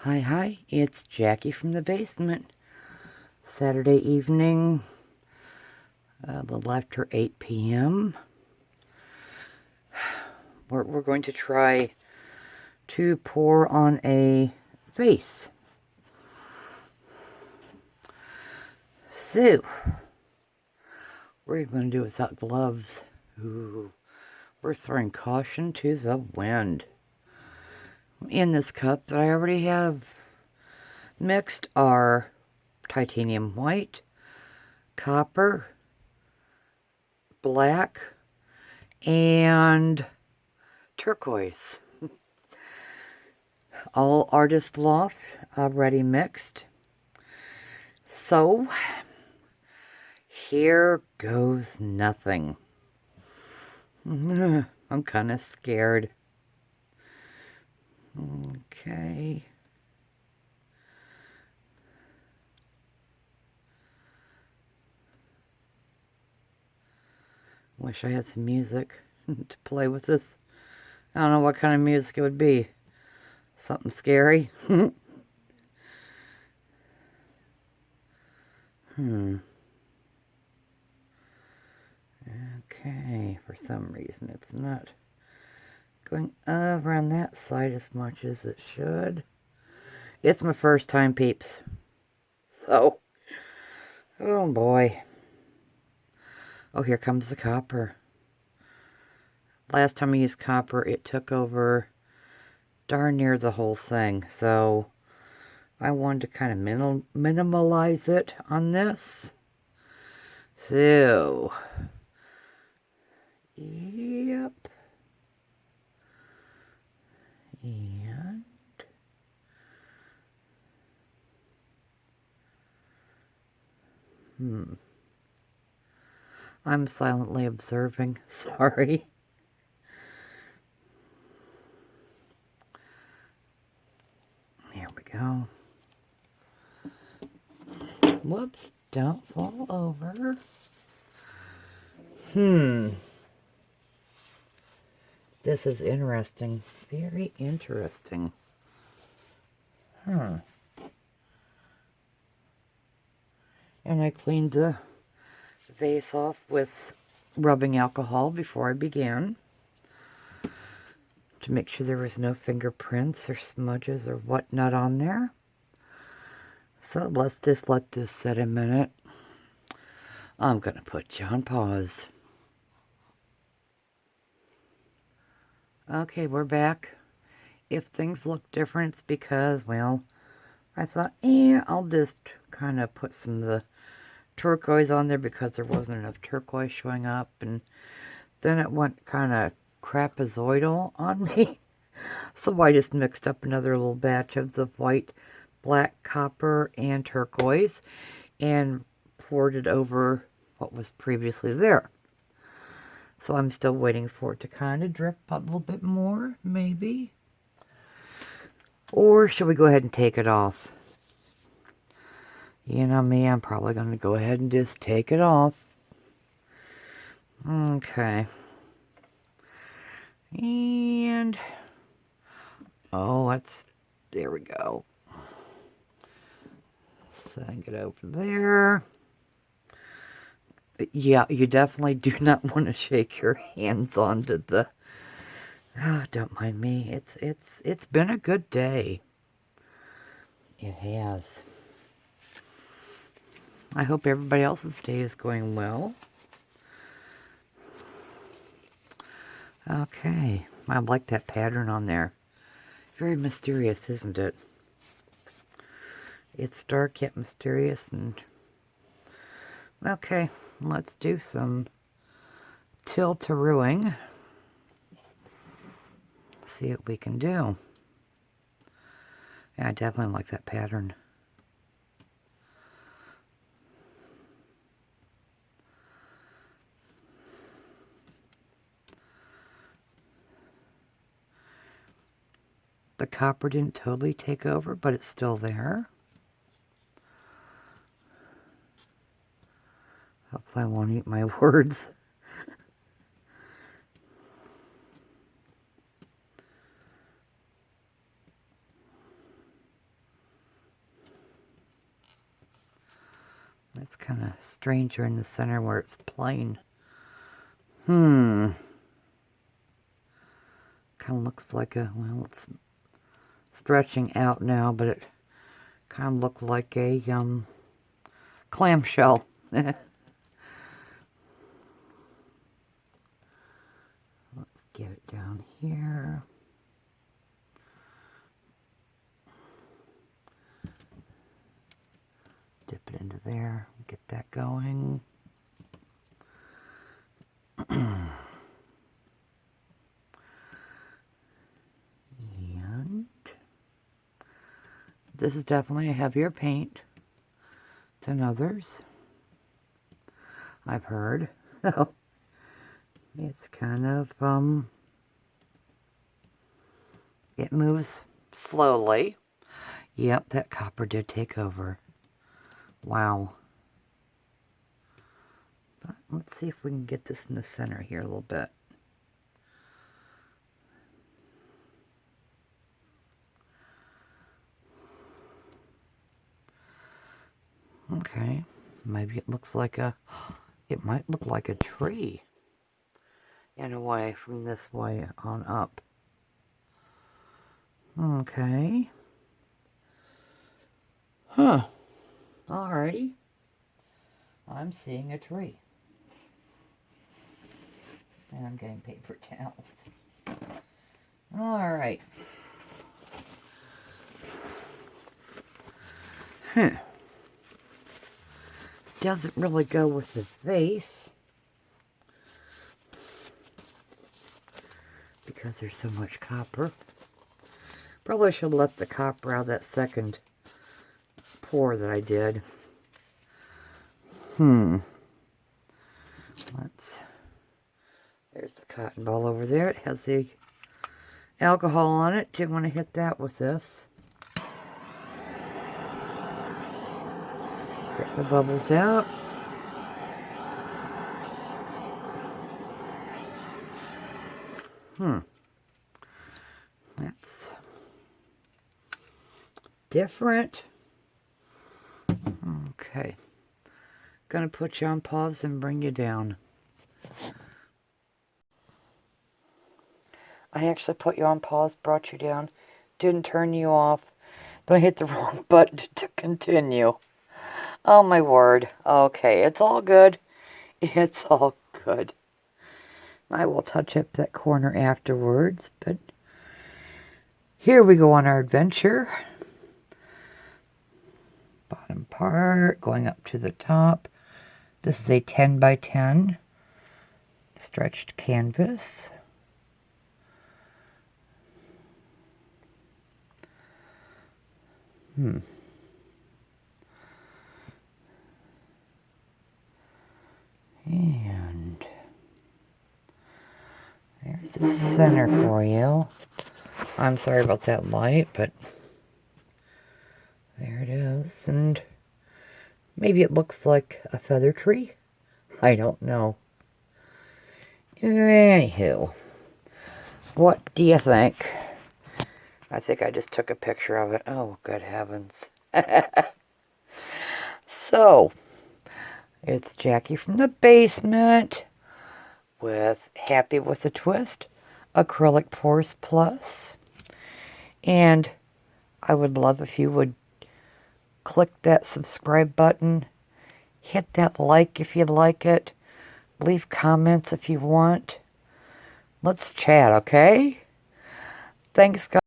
Hi, it's Jackie from the basement. Saturday evening, a little after 8 p.m. We're going to try to pour on a vase. So, what are you going to do without gloves? Ooh, we're throwing caution to the wind. In this cup that I already have mixed are titanium white, copper, black, and turquoise. All Artist Loft, already mixed. So, here goes nothing. I'm kind of scared. Okay. Wish I had some music to play with this. I don't know what kind of music it would be. Something scary. Okay, for some reason it's not going around that side as much as it should. It's my first time, peeps. So, oh boy. Oh, here comes the copper. Last time I used copper, it took over darn near the whole thing. So, I wanted to kind of minimalize it on this. So, yep. And I'm silently observing. Sorry. Here we go. Whoops, don't fall over. This is interesting. Very interesting. And I cleaned the vase off with rubbing alcohol before I began, to make sure there was no fingerprints or smudges or whatnot on there. So let's just let this sit a minute. I'm going to put you on pause. Okay, we're back. If things look different, it's because, well, I thought, I'll just kind of put some of the turquoise on there because there wasn't enough turquoise showing up, and then it went kind of trapezoidal on me. So I just mixed up another little batch of the white, black, copper, and turquoise and poured it over what was previously there. So I'm still waiting for it to kind of drip a little bit more, maybe. Or should we go ahead and take it off? You know me, I'm probably going to go ahead and just take it off. Okay. And, there we go. Setting it over there. Yeah, you definitely do not want to shake your hands onto the... Oh, don't mind me. It's been a good day. It has. I hope everybody else's day is going well. Okay. I like that pattern on there. Very mysterious, isn't it? It's dark yet mysterious, and... Okay, let's do some tilt-a-rooing. See what we can do. Yeah, I definitely like that pattern. The copper didn't totally take over, but it's still there. Hopefully I won't eat my words. That's kind of stranger in the center where it's plain. Kind of looks like a, well, it's stretching out now, but it kind of looked like a clamshell. Let's get it down here. Dip it into there, get that going. And this is definitely a heavier paint than others, I've heard. So it's kind of, it moves slowly. Yep, that copper did take over. Wow. But let's see if we can get this in the center here a little bit. Okay, maybe it looks like a, it might look like a tree in a way from this way on up. Okay. Huh. Alrighty. I'm seeing a tree. And I'm getting paper towels. Alright. Doesn't really go with the vase because there's so much copper. Probably should have left the copper out of that second pour that I did. There's the cotton ball over there. It has the alcohol on it. Didn't want to hit that with this. Get the bubbles out. That's different. Okay. Gonna put you on pause and bring you down. I actually put you on pause, brought you down, didn't turn you off. Then I hit the wrong button to continue. Oh my word. Okay, it's all good. It's all good. I will touch up that corner afterwards, but here we go on our adventure. Bottom part, going up to the top. This is a 10 by 10 stretched canvas. And there's the center for you. I'm sorry about that light, but there it is. And maybe it looks like a feather tree. I don't know. Anywho, what do you think? I think I just took a picture of it. Oh, good heavens. So, it's Jackie from the basement with Happy with a Twist, Acrylic Pours Plus. And I would love if you would click that subscribe button, hit that like if you like it, leave comments if you want. Let's chat, okay? Thanks, guys.